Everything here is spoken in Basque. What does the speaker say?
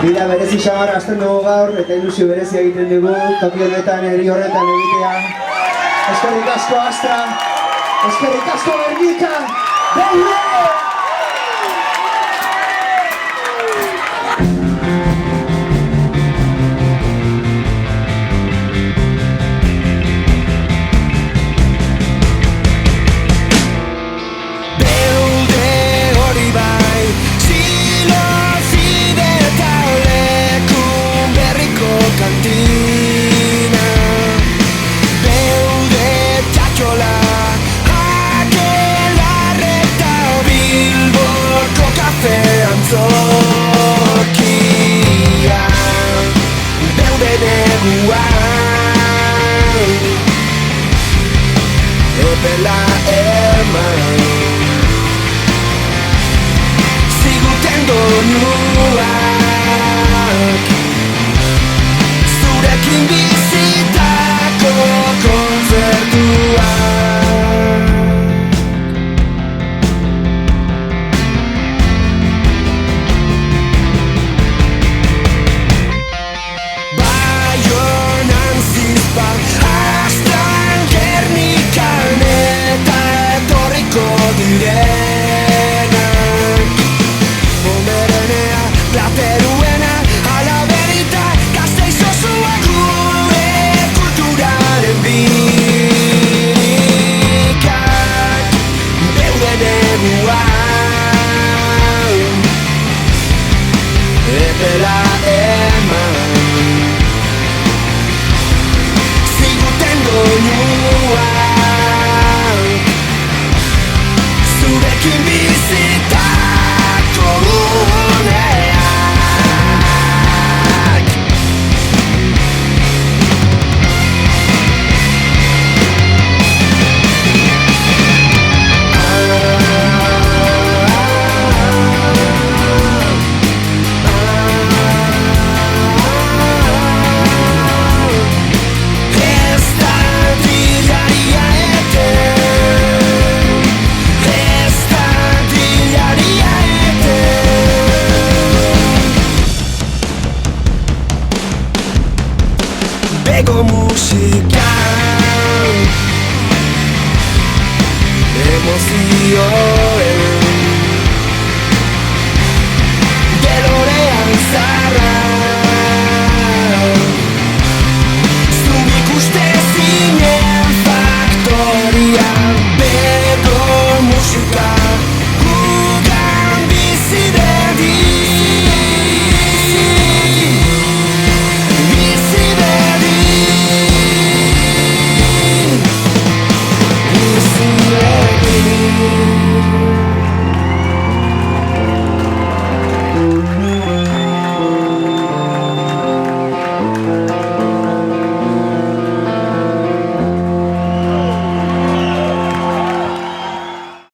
Bida berezi xamarra hasten dugu gaur eta ilusio berezi egiten dugu toki honetan, herri horretan egitea. Eskerrik asko Astra, eskerrik asko Gernika, baby! Epela eman ziguten doinuak zurekin bizitako kontzertuak Baionan Zizpan Astran Gernikan eta etorriko direnak Bomerenea, plateruena, alaberita Gazteiz osoa gure kulturaren birikak Beuden eguan Epela eman ziguten doinuak zurekin bizitako uneak Ez da dilaria eten Ez da dilaria eten Bego musikan Emozioen Delorean zarra